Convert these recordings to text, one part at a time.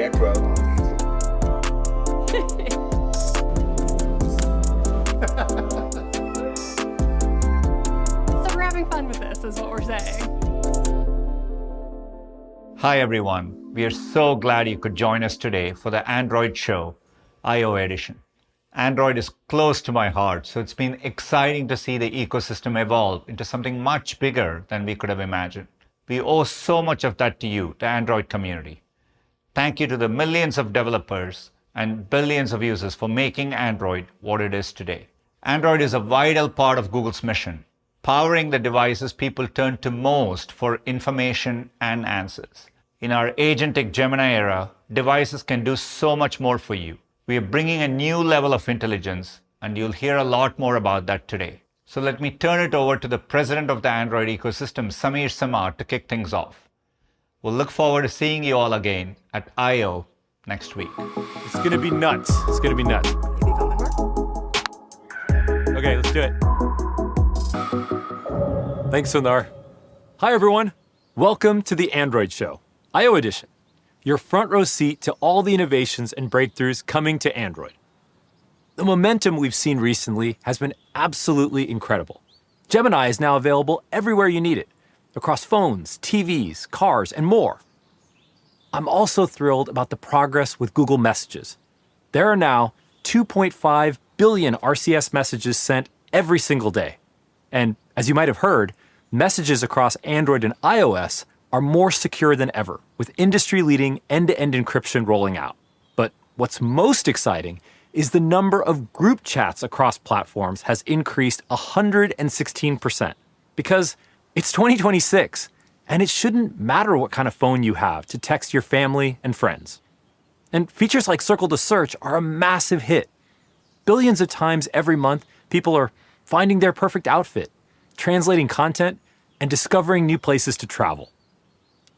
back, bro. So we're having fun with this, is what we're saying. Hi, everyone. We are so glad you could join us today for the Android show, I/O edition. Android is close to my heart, so it's been exciting to see the ecosystem evolve into something much bigger than we could have imagined. We owe so much of that to you, the Android community. Thank you to the millions of developers and billions of users for making Android what it is today. Android is a vital part of Google's mission, powering the devices people turn to most for information and answers. In our agentic Gemini era, devices can do so much more for you. We are bringing a new level of intelligence, and you'll hear a lot more about that today. So let me turn it over to the president of the Android ecosystem, Samir Samar, to kick things off. We'll look forward to seeing you all again at I/O next week. It's going to be nuts. It's going to be nuts. Okay, let's do it. Thanks, Sundar. Hi, everyone. Welcome to the Android Show, I/O edition. Your front row seat to all the innovations and breakthroughs coming to Android. The momentum we've seen recently has been absolutely incredible. Gemini is now available everywhere you need it, across phones, TVs, cars, and more. I'm also thrilled about the progress with Google Messages. There are now 2.5 billion RCS messages sent every single day. And as you might have heard, messages across Android and iOS are more secure than ever, with industry-leading end-to-end encryption rolling out. But what's most exciting is the number of group chats across platforms has increased 116%. Because it's 2026, and it shouldn't matter what kind of phone you have to text your family and friends. And features like Circle to Search are a massive hit. Billions of times every month, people are finding their perfect outfit, translating content, and discovering new places to travel.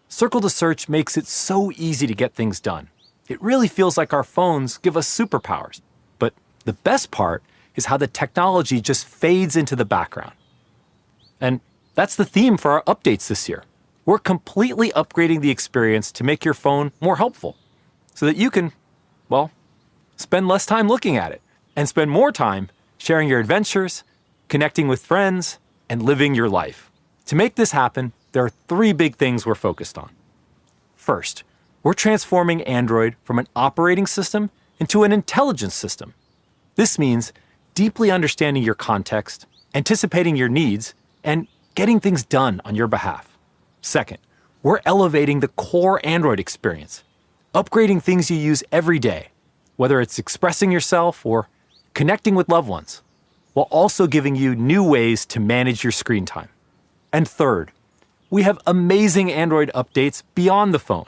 Circle to Search makes it so easy to get things done. It really feels like our phones give us superpowers. But the best part is how the technology just fades into the background. And that's the theme for our updates this year. We're completely upgrading the experience to make your phone more helpful so that you can, well, spend less time looking at it and spend more time sharing your adventures, connecting with friends, and living your life. To make this happen, there are 3 big things we're focused on. First, we're transforming Android from an operating system into an intelligence system. This means deeply understanding your context, anticipating your needs, and getting things done on your behalf. Second, we're elevating the core Android experience, upgrading things you use every day, whether it's expressing yourself or connecting with loved ones, while also giving you new ways to manage your screen time. And third, we have amazing Android updates beyond the phone.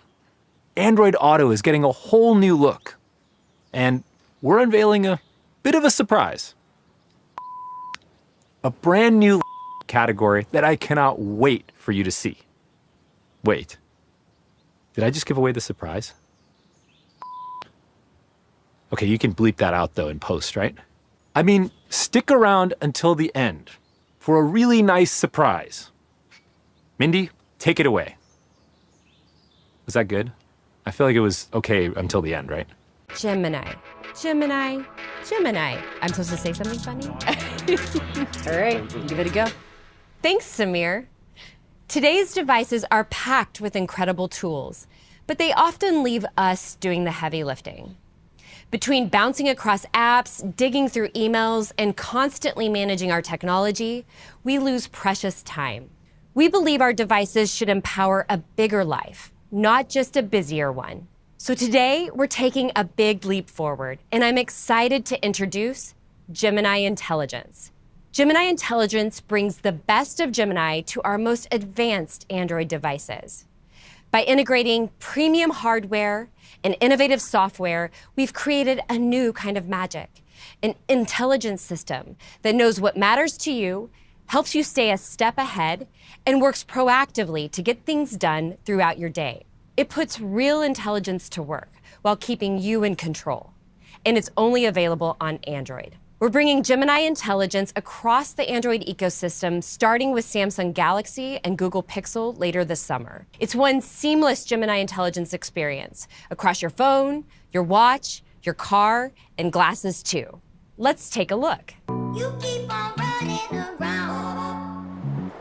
Android Auto is getting a whole new look. And we're unveiling a bit of a surprise. A brand new category that I cannot wait for you to see. Wait, did I just give away the surprise? Okay, you can bleep that out though in post, right? I mean, stick around until the end for a really nice surprise. Mindy, take it away. Was that good? I feel like it was okay until the end, right? Gemini. Gemini. Gemini. I'm supposed to say something funny? All right, give it a go. Thanks, Samir. Today's devices are packed with incredible tools, but they often leave us doing the heavy lifting. Between bouncing across apps, digging through emails, and constantly managing our technology, we lose precious time. We believe our devices should empower a bigger life, not just a busier one. So today, we're taking a big leap forward, and I'm excited to introduce Gemini Intelligence. Gemini Intelligence brings the best of Gemini to our most advanced Android devices. By integrating premium hardware and innovative software, we've created a new kind of magic, an intelligence system that knows what matters to you, helps you stay a step ahead, and works proactively to get things done throughout your day. It puts real intelligence to work while keeping you in control. And it's only available on Android. We're bringing Gemini Intelligence across the Android ecosystem, starting with Samsung Galaxy and Google Pixel later this summer. It's one seamless Gemini Intelligence experience across your phone, your watch, your car, and glasses too. Let's take a look. You keep on running around.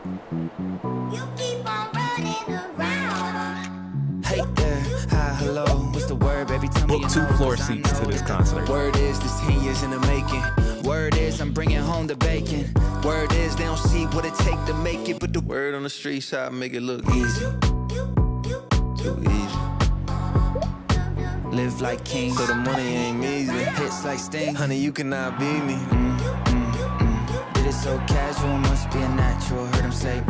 You keep on running around. Hey there, hi, hello, what's the word, baby? Tell me. Book 2 floor seats to this concert. Word is, this 10 years in the making. Word is, I'm bringing home the bacon. Word is, they don't see what it take to make it, but the word on the streets, I make it look easy. Too easy. Live like kings, so the money ain't measly. Hits like Sting, honey, you cannot beat me. Did it so casual, must be a natural. Heard him say,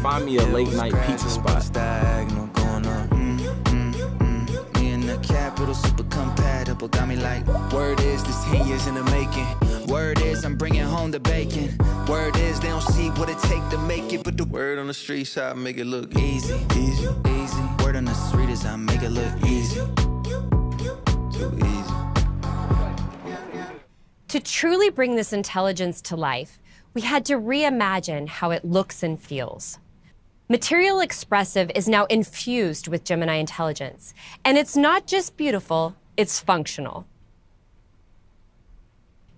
Find me a late night pizza spot. Diagonal going up. Me and the capital super compatible. Got me like, word is, this 10 years in the making. Word is, I'm bringing home the bacon. Word is, they don't see what it take to make it, but the word on the streets, I make it look easy, easy, easy. Word on the street is, I make it look easy, too easy. To truly bring this intelligence to life, we had to reimagine how it looks and feels. Material Expressive is now infused with Gemini Intelligence, and it's not just beautiful, it's functional.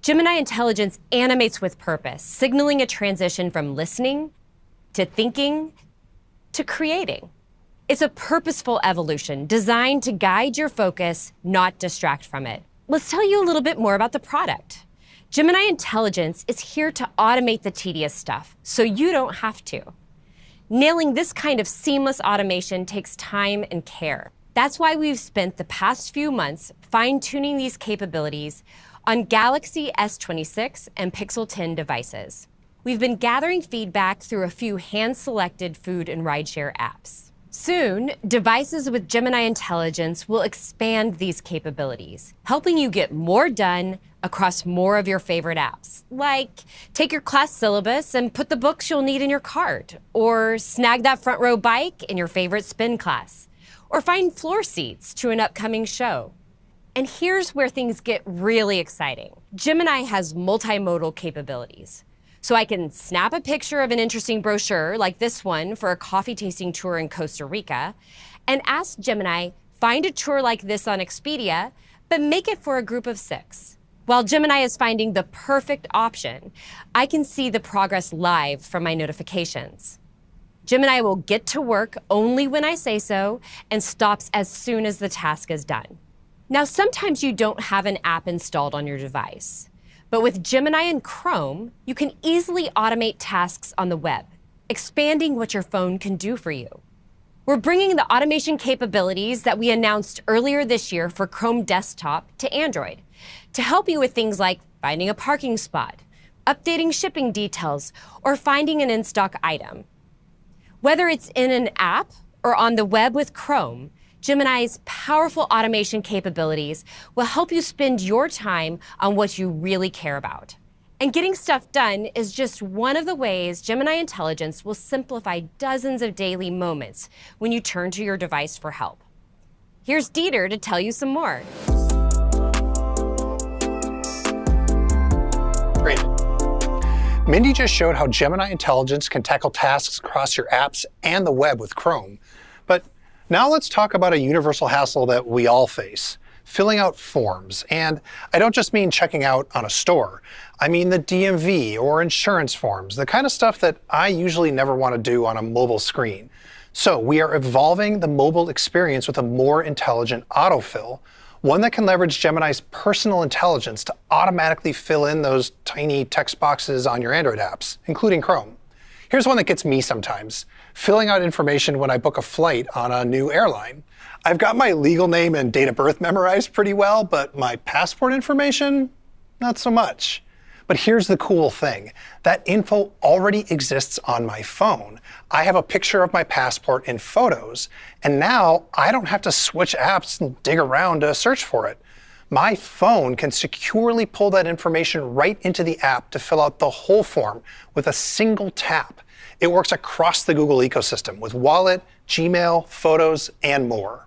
Gemini Intelligence animates with purpose, signaling a transition from listening to thinking to creating. It's a purposeful evolution designed to guide your focus, not distract from it. Let's tell you a little bit more about the product. Gemini Intelligence is here to automate the tedious stuff, so you don't have to. Nailing this kind of seamless automation takes time and care. That's why we've spent the past few months fine-tuning these capabilities on Galaxy S26 and Pixel 10 devices. We've been gathering feedback through a few hand-selected food and rideshare apps. Soon, devices with Gemini Intelligence will expand these capabilities, helping you get more done across more of your favorite apps, like take your class syllabus and put the books you'll need in your cart, or snag that front row bike in your favorite spin class, or find floor seats to an upcoming show. And here's where things get really exciting. Gemini has multimodal capabilities. So I can snap a picture of an interesting brochure like this one for a coffee tasting tour in Costa Rica and ask Gemini, find a tour like this on Expedia, but make it for a group of 6. While Gemini is finding the perfect option, I can see the progress live from my notifications. Gemini will get to work only when I say so and stops as soon as the task is done. Now, sometimes you don't have an app installed on your device. But with Gemini and Chrome, you can easily automate tasks on the web, expanding what your phone can do for you. We're bringing the automation capabilities that we announced earlier this year for Chrome Desktop to Android to help you with things like finding a parking spot, updating shipping details, or finding an in-stock item. Whether it's in an app or on the web with Chrome, Gemini's powerful automation capabilities will help you spend your time on what you really care about. And getting stuff done is just one of the ways Gemini Intelligence will simplify dozens of daily moments when you turn to your device for help. Here's Dieter to tell you some more. Great. Mindy just showed how Gemini Intelligence can tackle tasks across your apps and the web with Chrome. But now let's talk about a universal hassle that we all face, filling out forms. And I don't just mean checking out on a store. I mean the DMV or insurance forms, the kind of stuff that I usually never want to do on a mobile screen. So we are evolving the mobile experience with a more intelligent autofill, one that can leverage Gemini's personal intelligence to automatically fill in those tiny text boxes on your Android apps, including Chrome. Here's one that gets me sometimes, filling out information when I book a flight on a new airline. I've got my legal name and date of birth memorized pretty well, but my passport information, not so much. But here's the cool thing. That info already exists on my phone. I have a picture of my passport in Photos, and now I don't have to switch apps and dig around to search for it. My phone can securely pull that information right into the app to fill out the whole form with a single tap. It works across the Google ecosystem with Wallet, Gmail, Photos, and more.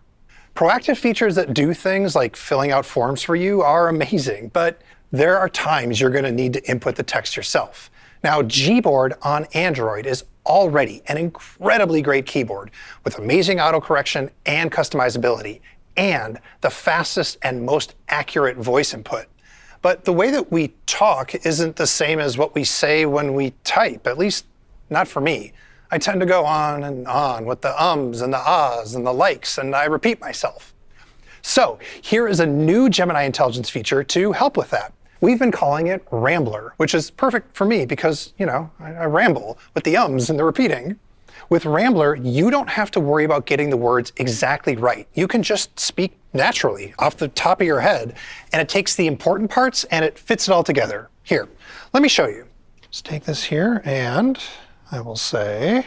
Proactive features that do things like filling out forms for you are amazing, but there are times you're going to need to input the text yourself. Now, Gboard on Android is already an incredibly great keyboard with amazing autocorrection and customizability, and the fastest and most accurate voice input. But the way that we talk isn't the same as what we say when we type, at least not for me. I tend to go on and on with the ums and the ahs and the likes, and I repeat myself. So here is a new Gemini intelligence feature to help with that. We've been calling it Rambler, which is perfect for me because, you know, I ramble with the ums and the repeating. With Rambler, you don't have to worry about getting the words exactly right. You can just speak naturally off the top of your head, and it takes the important parts and it fits it all together. Here, let me show you. Just take this here and I will say,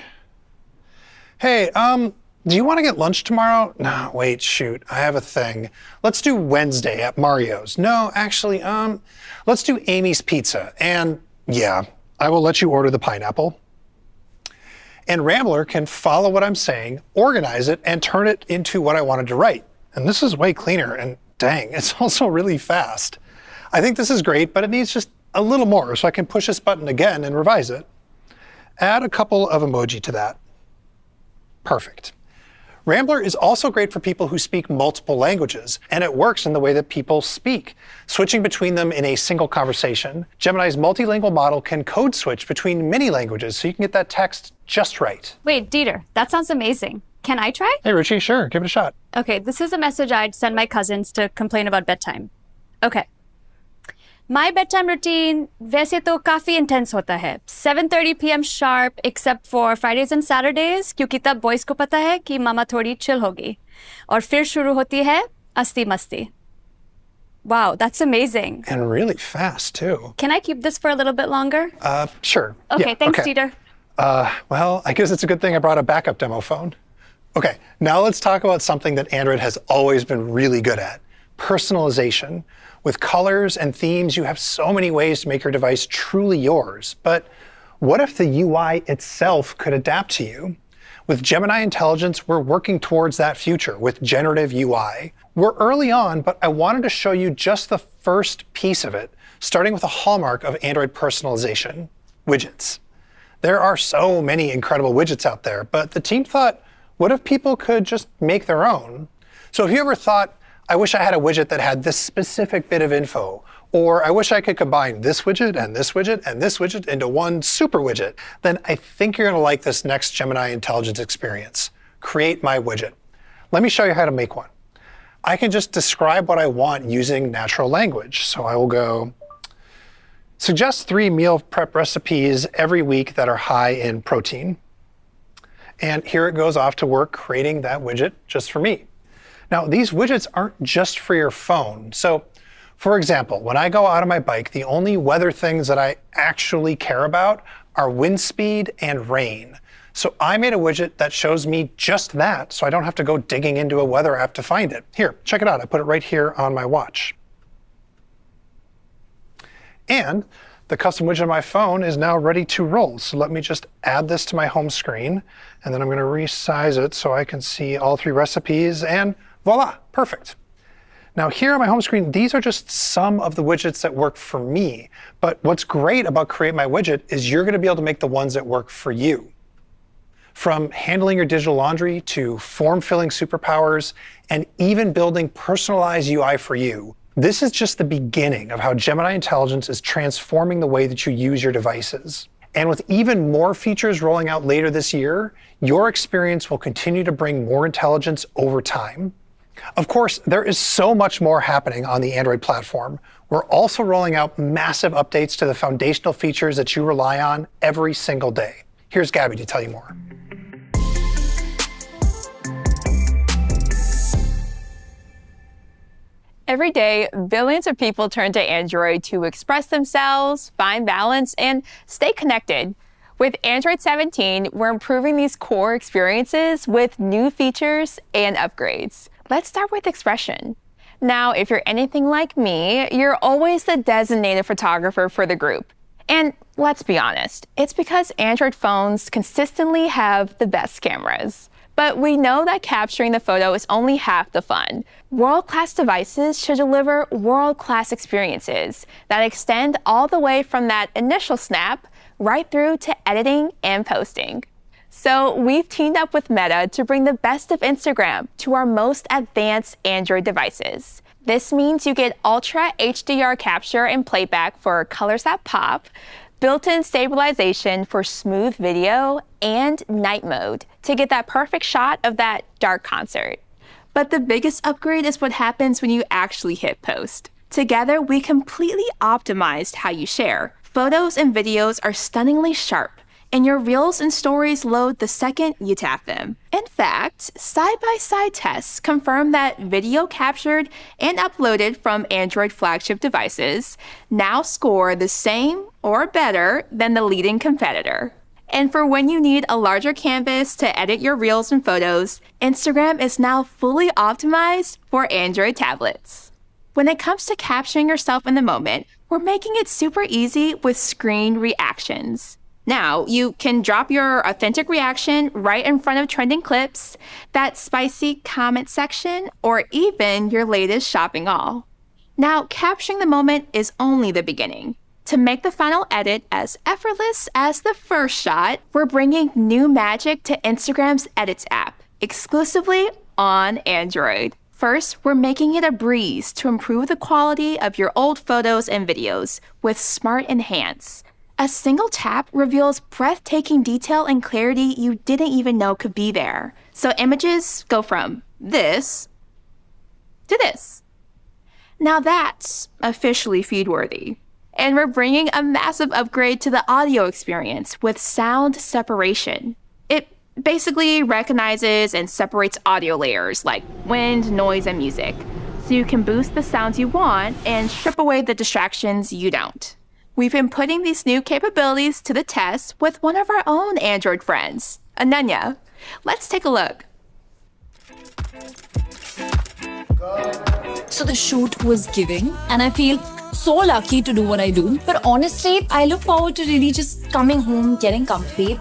hey, do you want to get lunch tomorrow? No, wait, shoot, I have a thing. Let's do Wednesday at Mario's. No, actually, let's do Amy's Pizza. And yeah, I will let you order the pineapple. And Rambler can follow what I'm saying, organize it, and turn it into what I wanted to write. And this is way cleaner, and dang, it's also really fast. I think this is great, but it needs just a little more, so I can push this button again and revise it. Add a couple of emoji to that. Perfect. Rambler is also great for people who speak multiple languages, and it works in the way that people speak, switching between them in a single conversation. Gemini's multilingual model can code switch between many languages, so you can get that text just right. Wait, Dieter, that sounds amazing. Can I try? Hey, Ruchi, sure, give it a shot. Okay, this is a message I'd send my cousins to complain about bedtime. Okay. My bedtime routine वैसे तो काफी intense होता है. 7:30 p.m. sharp, except for Fridays and Saturdays, क्योंकि तब boys को पता है कि मामा थोड़ी chill होगी. और फिर शुरू होती है अस्ती मस्ती. Wow, that's amazing. And really fast, too. Can I keep this for a little bit longer? Sure. Okay, yeah, thanks, okay. Dieter. Well, I guess it's a good thing I brought a backup demo phone. Okay, now let's talk about something that Android has always been really good at, personalization. With colors and themes, you have so many ways to make your device truly yours. But what if the UI itself could adapt to you? With Gemini Intelligence, we're working towards that future with generative UI. We're early on, but I wanted to show you just the first piece of it, starting with a hallmark of Android personalization, widgets. There are so many incredible widgets out there, but the team thought, what if people could just make their own? So if you ever thought, I wish I had a widget that had this specific bit of info, or I wish I could combine this widget and this widget and this widget into one super widget, then I think you're going to like this next Gemini Intelligence experience. Create my widget. Let me show you how to make one. I can just describe what I want using natural language. So I will go, suggest 3 meal prep recipes every week that are high in protein. And here it goes off to work creating that widget just for me. Now, these widgets aren't just for your phone. So, for example, when I go out on my bike, the only weather things that I actually care about are wind speed and rain. So I made a widget that shows me just that, so I don't have to go digging into a weather app to find it. Here, check it out. I put it right here on my watch. And the custom widget on my phone is now ready to roll. So let me just add this to my home screen, and then I'm going to resize it so I can see all 3 recipes, and voila, perfect. Now here on my home screen, these are just some of the widgets that work for me. But what's great about Create My Widget is you're going to be able to make the ones that work for you. From handling your digital laundry to form-filling superpowers and even building personalized UI for you. This is just the beginning of how Gemini Intelligence is transforming the way that you use your devices. And with even more features rolling out later this year, your experience will continue to bring more intelligence over time. Of course, there is so much more happening on the Android platform. We're also rolling out massive updates to the foundational features that you rely on every single day. Here's Gabby to tell you more. Every day, billions of people turn to Android to express themselves, find balance, and stay connected. With Android 17, we're improving these core experiences with new features and upgrades. Let's start with expression. Now, if you're anything like me, you're always the designated photographer for the group. And let's be honest, it's because Android phones consistently have the best cameras. But we know that capturing the photo is only half the fun. World-class devices should deliver world-class experiences that extend all the way from that initial snap right through to editing and posting. So we've teamed up with Meta to bring the best of Instagram to our most advanced Android devices. This means you get Ultra HDR capture and playback for colors that pop, built-in stabilization for smooth video, and night mode to get that perfect shot of that dark concert. But the biggest upgrade is what happens when you actually hit post. Together, we completely optimized how you share. Photos and videos are stunningly sharp, and your reels and stories load the second you tap them. In fact, side-by-side tests confirm that video captured and uploaded from Android flagship devices now score the same or better than the leading competitor. And for when you need a larger canvas to edit your reels and photos, Instagram is now fully optimized for Android tablets. When it comes to capturing yourself in the moment, we're making it super easy with screen reactions. Now, you can drop your authentic reaction right in front of trending clips, that spicy comment section, or even your latest shopping haul. Now, capturing the moment is only the beginning. To make the final edit as effortless as the first shot, we're bringing new magic to Instagram's Edits app, exclusively on Android. First, we're making it a breeze to improve the quality of your old photos and videos with Smart Enhance. A single tap reveals breathtaking detail and clarity you didn't even know could be there. So images go from this to this. Now that's officially feed-worthy. And we're bringing a massive upgrade to the audio experience with sound separation. It basically recognizes and separates audio layers like wind, noise, and music, so you can boost the sounds you want and strip away the distractions you don't. We've been putting these new capabilities to the test with one of our own Android friends, Ananya. Let's take a look. So the shoot was giving, and I feel so lucky to do what I do. But honestly, I look forward to really just coming home, getting comfy,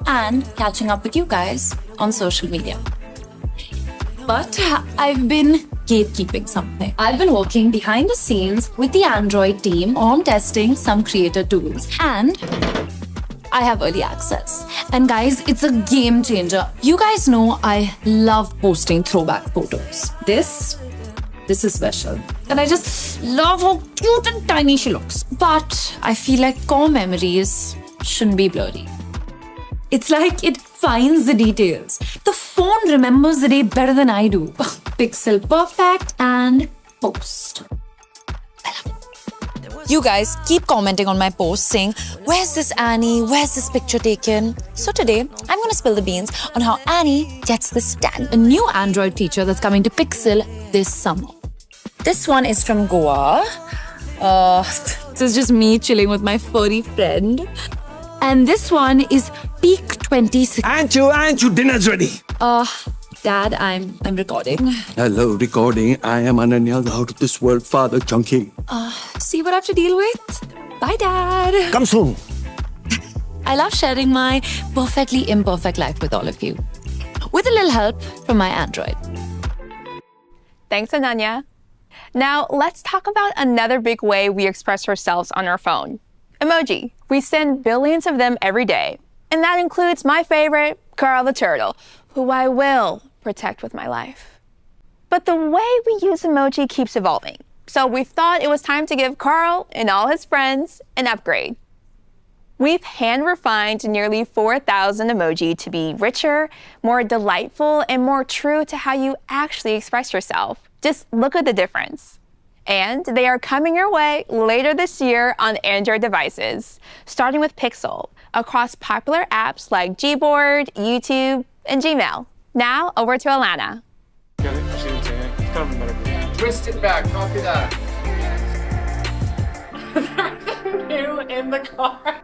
and catching up with you guys on social media. But I've been gatekeeping something. I've been working behind the scenes with the Android team on testing some creator tools, and I have early access. And guys, it's a game changer. You guys know I love posting throwback photos. This is special. And I just love how cute and tiny she looks. But I feel like core memories shouldn't be blurry. It's like it finds the details. The phone remembers the day better than I do. Pixel perfect and post. You guys keep commenting on my posts saying, where's this Annie? Where's this picture taken? So today, I'm going to spill the beans on how Annie gets this tag. A new Android feature that's coming to Pixel this summer. This one is from Goa. This is just me chilling with my furry friend. And this one is Peak 26. Anju, dinner's ready. Dad, I'm recording. Hello, recording. I am Ananya, the out of this world father junkie. See what I have to deal with? Bye, Dad. Come soon. I love sharing my perfectly imperfect life with all of you. With a little help from my Android. Thanks, Ananya. Now, let's talk about another big way we express ourselves on our phone. Emoji. We send billions of them every day. And that includes my favorite, Carl the Turtle, who I will protect with my life. But the way we use emoji keeps evolving. So we thought it was time to give Carl and all his friends an upgrade. We've hand-refined nearly 4,000 emoji to be richer, more delightful, and more true to how you actually express yourself. Just look at the difference. And they are coming your way later this year on Android devices, starting with Pixel, across popular apps like Gboard, YouTube, and Gmail. Now, over to Alana. Twist it back, copy that. New in the car.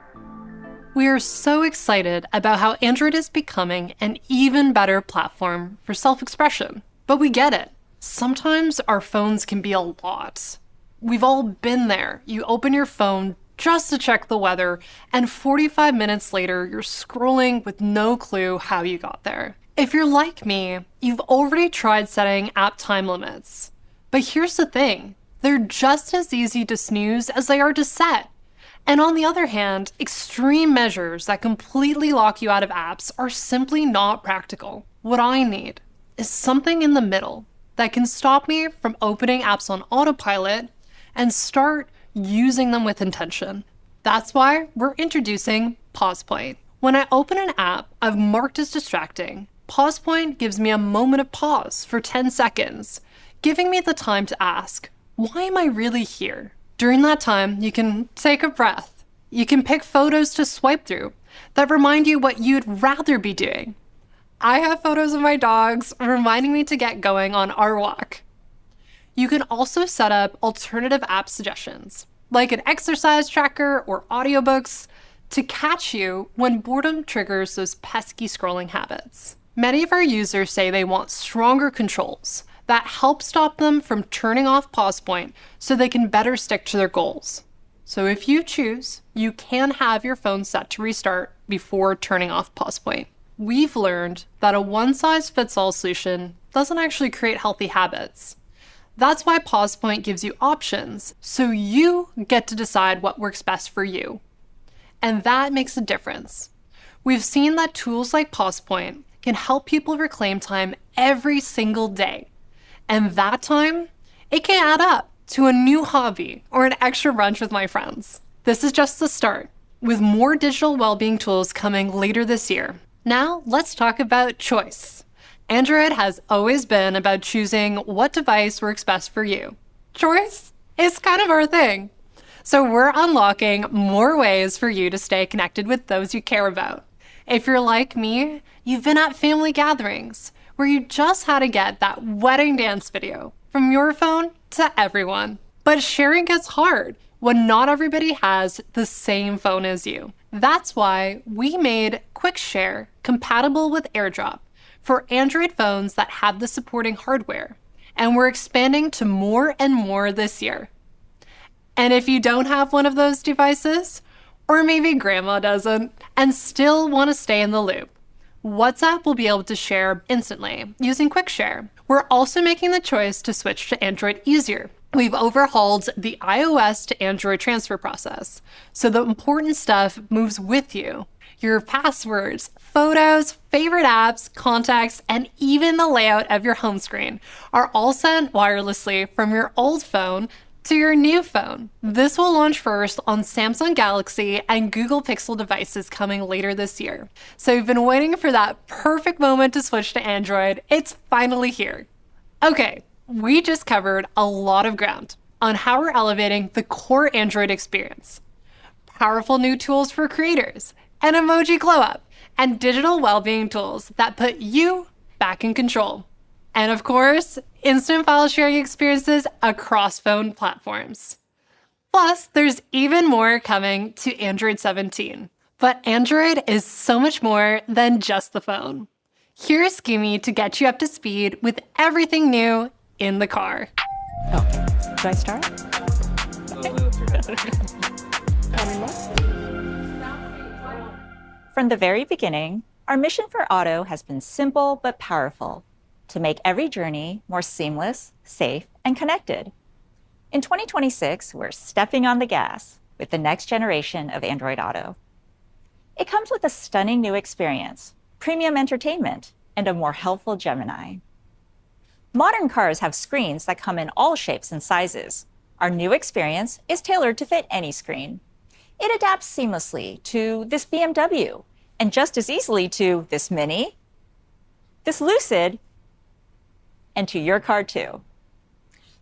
We are so excited about how Android is becoming an even better platform for self-expression. But we get it. Sometimes our phones can be a lot. We've all been there. You open your phone just to check the weather, and 45 minutes later, you're scrolling with no clue how you got there. If you're like me, you've already tried setting app time limits. But here's the thing, they're just as easy to snooze as they are to set. And on the other hand, extreme measures that completely lock you out of apps are simply not practical. What I need is something in the middle that can stop me from opening apps on autopilot and start using them with intention. That's why we're introducing Pause Point. When I open an app I've marked as distracting, Pause Point gives me a moment of pause for 10 seconds, giving me the time to ask, why am I really here? During that time, you can take a breath. You can pick photos to swipe through that remind you what you'd rather be doing. I have photos of my dogs reminding me to get going on our walk. You can also set up alternative app suggestions, like an exercise tracker or audiobooks, to catch you when boredom triggers those pesky scrolling habits. Many of our users say they want stronger controls that help stop them from turning off Pause Point so they can better stick to their goals. So if you choose, you can have your phone set to restart before turning off Pause Point. We've learned that a one-size-fits-all solution doesn't actually create healthy habits. That's why Pause Point gives you options, so you get to decide what works best for you. And that makes a difference. We've seen that tools like Pause Point can help people reclaim time every single day. And that time, it can add up to a new hobby or an extra brunch with my friends. This is just the start, with more digital well-being tools coming later this year. Now, let's talk about choice. Android has always been about choosing what device works best for you. Choice is kind of our thing. So we're unlocking more ways for you to stay connected with those you care about. If you're like me, you've been at family gatherings where you just had to get that wedding dance video from your phone to everyone. But sharing gets hard when not everybody has the same phone as you. That's why we made Quick Share compatible with AirDrop for Android phones that have the supporting hardware. And we're expanding to more and more this year. And if you don't have one of those devices, or maybe grandma doesn't, and still want to stay in the loop, WhatsApp will be able to share instantly using Quick Share. We're also making the choice to switch to Android easier. We've overhauled the iOS to Android transfer process, so the important stuff moves with you. Your passwords, photos, favorite apps, contacts, and even the layout of your home screen are all sent wirelessly from your old phone to your new phone. This will launch first on Samsung Galaxy and Google Pixel devices coming later this year. So you've been waiting for that perfect moment to switch to Android. It's finally here. Okay, we just covered a lot of ground on how we're elevating the core Android experience. Powerful new tools for creators, an emoji glow up, and digital well-being tools that put you back in control. And of course, instant file sharing experiences across phone platforms. Plus, there's even more coming to Android 17. But Android is so much more than just the phone. Here's Skimmy to get you up to speed with everything new in the car. Oh, do I start? From the very beginning, our mission for Otto has been simple but powerful: to make every journey more seamless, safe, and connected. In 2026, we're stepping on the gas with the next generation of Android Auto. It comes with a stunning new experience, premium entertainment, and a more helpful Gemini. Modern cars have screens that come in all shapes and sizes. Our new experience is tailored to fit any screen. It adapts seamlessly to this BMW, and just as easily to this Mini, this Lucid, and to your car too.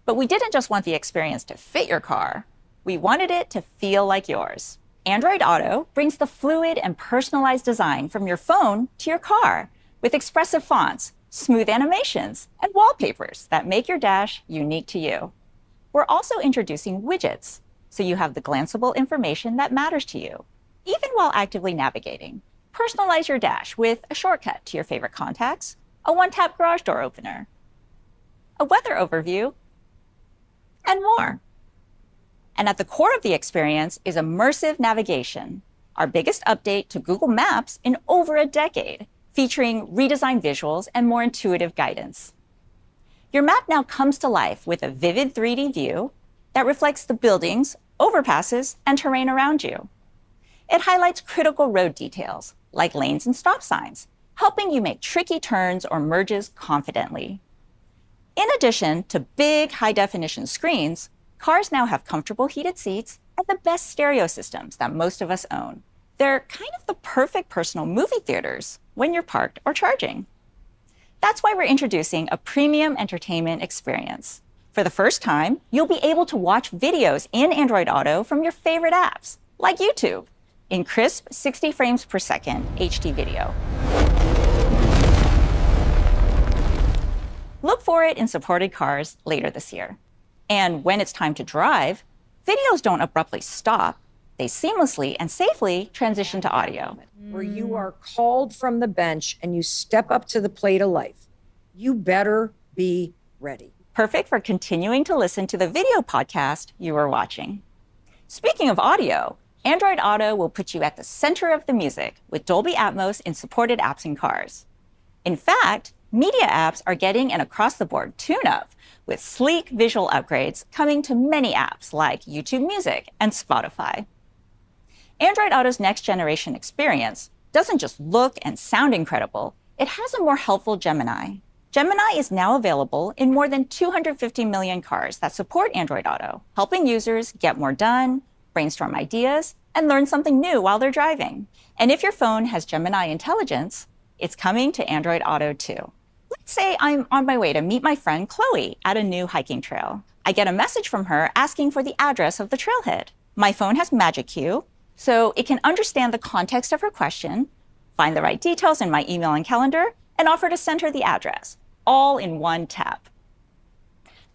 But we didn't just want the experience to fit your car, we wanted it to feel like yours. Android Auto brings the fluid and personalized design from your phone to your car, with expressive fonts, smooth animations, and wallpapers that make your dash unique to you. We're also introducing widgets, so you have the glanceable information that matters to you, even while actively navigating. Personalize your dash with a shortcut to your favorite contacts, a one-tap garage door opener, a weather overview, and more. And at the core of the experience is immersive navigation, our biggest update to Google Maps in over a decade. featuring redesigned visuals and more intuitive guidance. Your map now comes to life with a vivid 3D view that reflects the buildings, overpasses, and terrain around you. It highlights critical road details, like lanes and stop signs, helping you make tricky turns or merges confidently. In addition to big high-definition screens, cars now have comfortable heated seats and the best stereo systems that most of us own. They're kind of the perfect personal movie theaters when you're parked or charging. That's why we're introducing a premium entertainment experience. For the first time, you'll be able to watch videos in Android Auto from your favorite apps, like YouTube, in crisp 60 frames per second HD video. Look for it in supported cars later this year. And when it's time to drive, videos don't abruptly stop. They seamlessly and safely transition to audio. Where you are called from the bench and you step up to the plate of life. You better be ready. Perfect for continuing to listen to the video podcast you were watching. Speaking of audio, Android Auto will put you at the center of the music with Dolby Atmos in supported apps and cars. In fact, media apps are getting an across-the-board tune-up, with sleek visual upgrades coming to many apps like YouTube Music and Spotify. Android Auto's next-generation experience doesn't just look and sound incredible, it has a more helpful Gemini. Gemini is now available in more than 250 million cars that support Android Auto, helping users get more done, brainstorm ideas, and learn something new while they're driving. And if your phone has Gemini intelligence, it's coming to Android Auto too. Let's say I'm on my way to meet my friend Chloe at a new hiking trail. I get a message from her asking for the address of the trailhead. My phone has Magic Queue, so it can understand the context of her question, find the right details in my email and calendar, and offer to send her the address, all in one tap.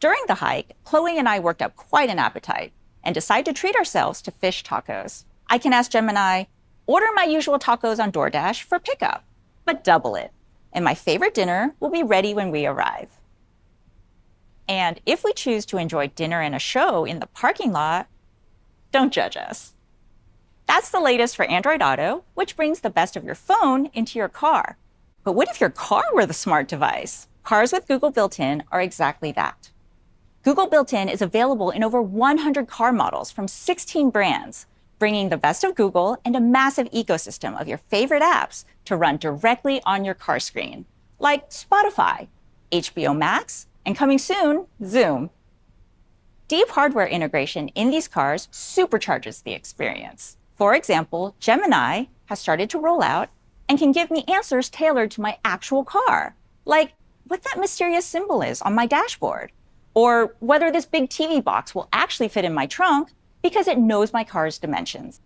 During the hike, Chloe and I worked up quite an appetite and decided to treat ourselves to fish tacos. I can ask Gemini, order my usual tacos on DoorDash for pickup, but double it, and my favorite dinner will be ready when we arrive. And if we choose to enjoy dinner and a show in the parking lot, don't judge us. That's the latest for Android Auto, which brings the best of your phone into your car. But what if your car were the smart device? Cars with Google built-in are exactly that. Google built-in is available in over 100 car models from 16 brands, bringing the best of Google and a massive ecosystem of your favorite apps to run directly on your car screen, like Spotify, HBO Max, and coming soon, Zoom. Deep hardware integration in these cars supercharges the experience. For example, Gemini has started to roll out and can give me answers tailored to my actual car, like what that mysterious symbol is on my dashboard, or whether this big TV box will actually fit in my trunk because it knows my car's dimensions.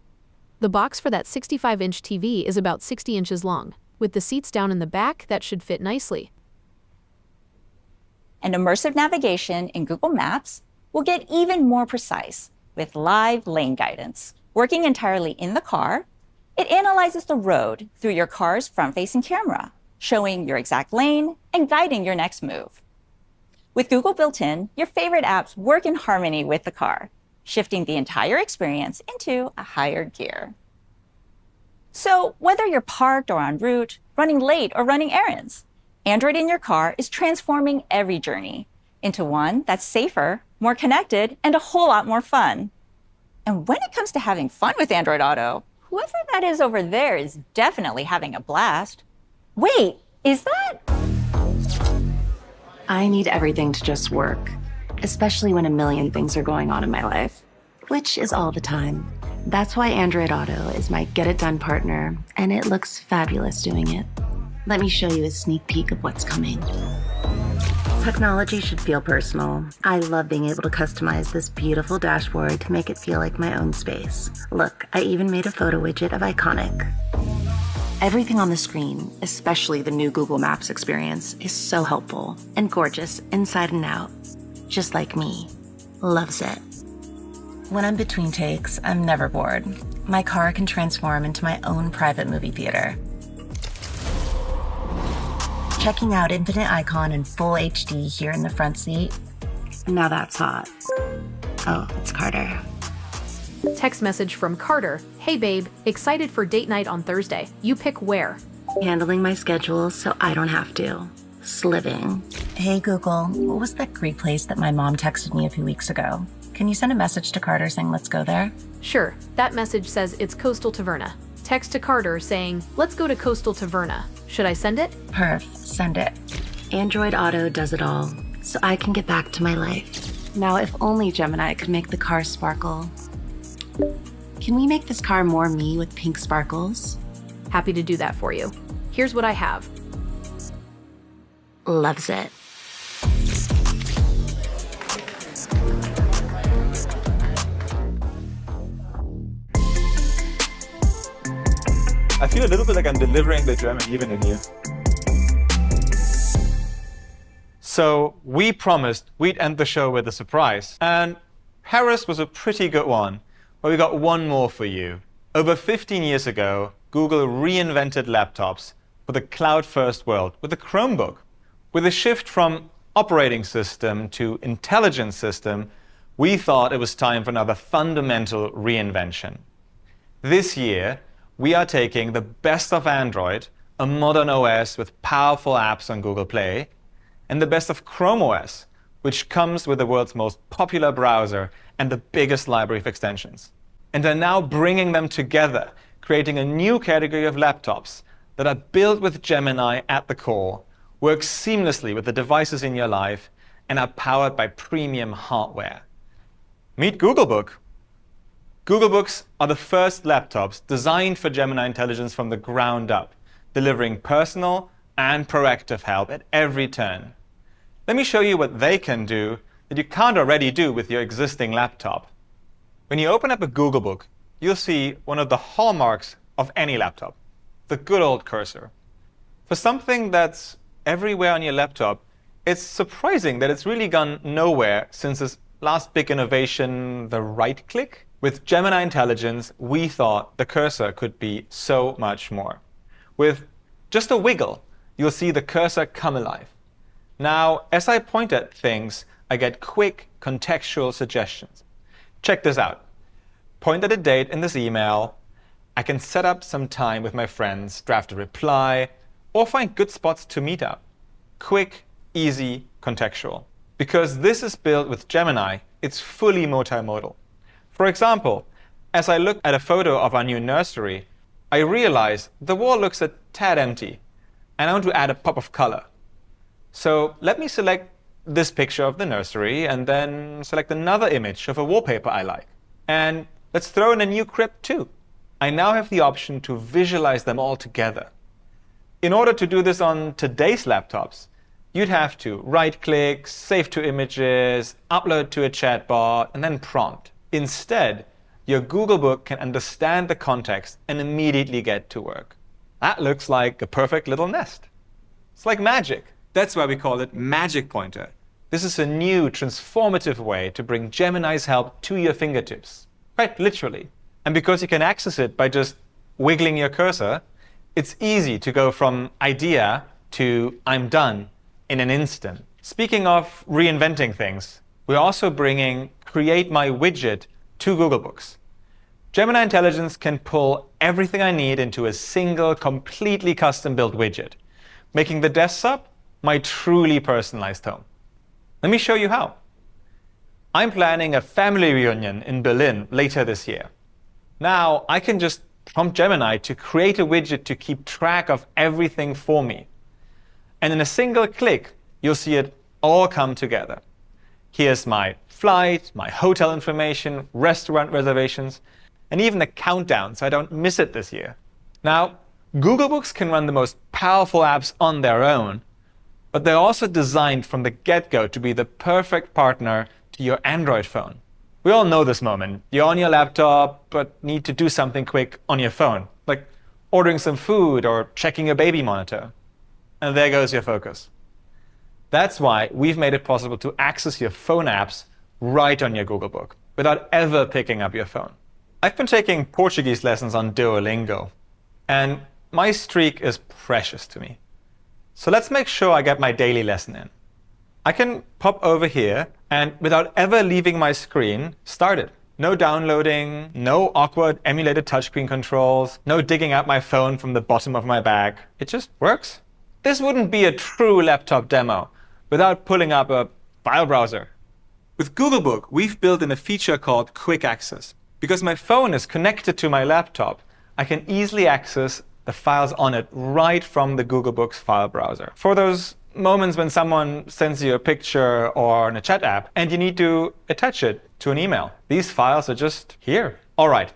The box for that 65-inch TV is about 60 inches long. With the seats down in the back, that should fit nicely. And immersive navigation in Google Maps will get even more precise with live lane guidance. Working entirely in the car, it analyzes the road through your car's front-facing camera, showing your exact lane and guiding your next move. With Google built-in, your favorite apps work in harmony with the car, shifting the entire experience into a higher gear. So whether you're parked or en route, running late or running errands, Android in your car is transforming every journey into one that's safer, more connected, and a whole lot more fun. And when it comes to having fun with Android Auto, whoever that is over there is definitely having a blast. Wait, is that? I need everything to just work, especially when a million things are going on in my life, which is all the time. That's why Android Auto is my get-it-done partner, and it looks fabulous doing it. Let me show you a sneak peek of what's coming. Technology should feel personal. I love being able to customize this beautiful dashboard to make it feel like my own space. Look, I even made a photo widget of Iconic. Everything on the screen, especially the new Google Maps experience, is so helpful and gorgeous inside and out. Just like me. Loves it. When I'm between takes, I'm never bored. My car can transform into my own private movie theater. Checking out Infinite Icon in full HD here in the front seat. Now that's hot. Oh, it's Carter. Text message from Carter. Hey babe, excited for date night on Thursday. You pick where. handling my schedule so I don't have to. Sliving. Hey Google, what was that Greek place that my mom texted me a few weeks ago? Can you send a message to Carter saying let's go there? Sure, that message says it's Coastal Taverna. Text to Carter saying, let's go to Coastal Taverna. Should I send it? Perf, send it. Android Auto does it all, so I can get back to my life. Now, if only Gemini could make the car sparkle. Can we make this car more me with pink sparkles? Happy to do that for you. Here's what I have. Loves it. I feel a little bit like I'm delivering the German even in you. So we promised we'd end the show with a surprise, and Paris was a pretty good one, but we got one more for you. Over 15 years ago, Google reinvented laptops for the cloud-first world with the Chromebook. With a shift from operating system to intelligence system, we thought it was time for another fundamental reinvention. This year, we are taking the best of Android, a modern OS with powerful apps on Google Play, and the best of Chrome OS, which comes with the world's most popular browser and the biggest library of extensions, and are now bringing them together, creating a new category of laptops that are built with Gemini at the core, work seamlessly with the devices in your life, and are powered by premium hardware. Meet Googlebook. Googlebooks are the first laptops designed for Gemini intelligence from the ground up, delivering personal and proactive help at every turn. Let me show you what they can do that you can't already do with your existing laptop. When you open up a Googlebook, you'll see one of the hallmarks of any laptop, the good old cursor. For something that's everywhere on your laptop, it's surprising that it's really gone nowhere since this last big innovation, the right click. With Gemini intelligence, we thought the cursor could be so much more. With just a wiggle, you'll see the cursor come alive. Now, as I point at things, I get quick contextual suggestions. Check this out. Point at a date in this email. I can set up some time with my friends, draft a reply, or find good spots to meet up. Quick, easy, contextual. Because this is built with Gemini, it's fully multimodal. For example, as I look at a photo of our new nursery, I realize the wall looks a tad empty, and I want to add a pop of color. So let me select this picture of the nursery, and then select another image of a wallpaper I like. And let's throw in a new crib too. I now have the option to visualize them all together. In order to do this on today's laptops, you'd have to right-click, save to images, upload to a chatbot, and then prompt. Instead, your Googlebook can understand the context and immediately get to work. That looks like a perfect little nest. It's like magic. That's why we call it Magic Pointer. This is a new, transformative way to bring Gemini's help to your fingertips, quite literally. And because you can access it by just wiggling your cursor, it's easy to go from idea to I'm done in an instant. Speaking of reinventing things, we're also bringing Create My Widget to Googlebooks. Gemini Intelligence can pull everything I need into a single, completely custom-built widget, making the desktop my truly personalized home. Let me show you how. I'm planning a family reunion in Berlin later this year. Now, I can just prompt Gemini to create a widget to keep track of everything for me. And in a single click, you'll see it all come together. Here's my flight, my hotel information, restaurant reservations, and even a countdown so I don't miss it this year. Now, Googlebooks can run the most powerful apps on their own, but they're also designed from the get-go to be the perfect partner to your Android phone. We all know this moment. You're on your laptop, but need to do something quick on your phone, like ordering some food or checking your baby monitor. And there goes your focus. That's why we've made it possible to access your phone apps right on your Googlebook without ever picking up your phone. I've been taking Portuguese lessons on Duolingo, and my streak is precious to me. So let's make sure I get my daily lesson in. I can pop over here and without ever leaving my screen, start it. No downloading, no awkward emulated touchscreen controls, no digging out my phone from the bottom of my bag. It just works. This wouldn't be a true laptop demo without pulling up a file browser. With Googlebook, we've built in a feature called Quick Access. Because my phone is connected to my laptop, I can easily access the files on it right from the Googlebook's file browser. For those moments when someone sends you a picture or in a chat app and you need to attach it to an email, these files are just here. All right.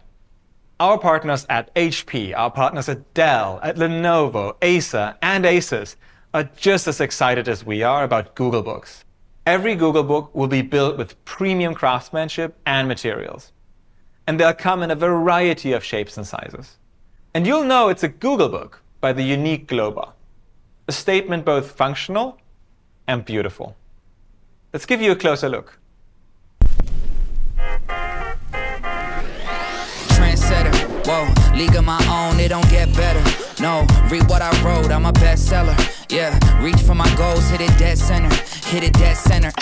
Our partners at HP, our partners at Dell, at Lenovo, Acer, and Asus are just as excited as we are about Google Books. Every Google Book will be built with premium craftsmanship and materials. And they'll come in a variety of shapes and sizes. And you'll know it's a Google Book by the unique glow bar. A statement both functional and beautiful. Let's give you a closer look. Trendsetter, whoa, league of my own, it don't get better. No, read what I wrote, I'm a bestseller. Yeah, reach for my goals, hit it dead center, hit it dead center.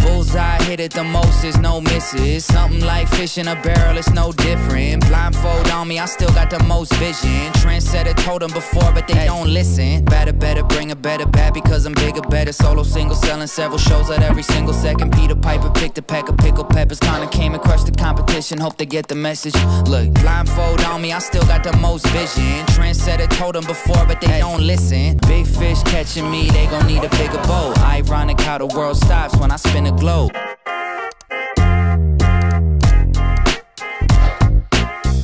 Bullseye, hit it the most, there's no misses. Something like fish in a barrel, it's no different. Blindfold on me, I still got the most vision. Trendsetter told them before, but they don't listen. Better, bring a better bad because I'm bigger, better. Solo, single, selling several shows at every single second. Peter Piper picked a pack of pickled peppers. Kinda came and crushed the competition, hope they get the message. Look, blindfold on me, I still got the most vision. Trendsetter told them before, but they don't listen. Big fish catching me, they gon' need a bigger boat. Ironic how the world stops when I spin a globe.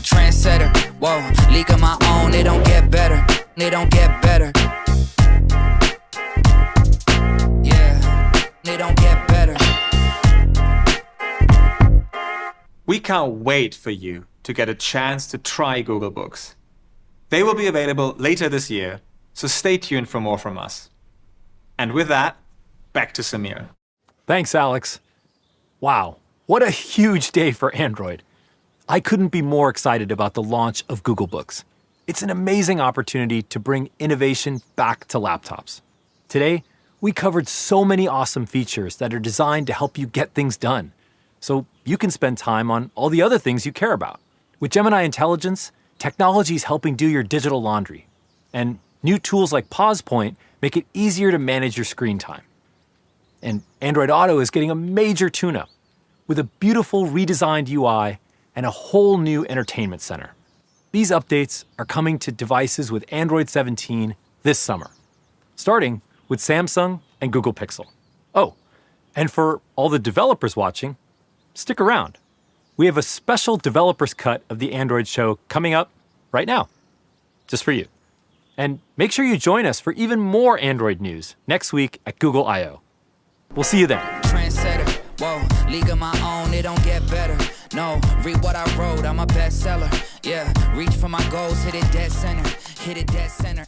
Trendsetter, whoa, league of my own, it don't get better, it don't get better. Yeah, it don't get better. We can't wait for you to get a chance to try Google Books. They will be available later this year, so stay tuned for more from us. And with that, back to Samir. Thanks, Alex. Wow, what a huge day for Android. I couldn't be more excited about the launch of Google Books. It's an amazing opportunity to bring innovation back to laptops. Today, we covered so many awesome features that are designed to help you get things done, so you can spend time on all the other things you care about. With Gemini Intelligence, technology is helping do your digital laundry, and new tools like Pause Point make it easier to manage your screen time. And Android Auto is getting a major tune-up with a beautiful redesigned UI and a whole new entertainment center. These updates are coming to devices with Android 17 this summer, starting with Samsung and Google Pixel. Oh, and for all the developers watching, stick around. We have a special developers cut of the Android show coming up right now, just for you. And make sure you join us for even more Android news next week at Google I/O. We'll see you then. Trendsetter, whoa, league of my own, it don't get better. No, read what I wrote, I'm a bestseller. Yeah, reach for my goals, hit it dead center, hit it dead center.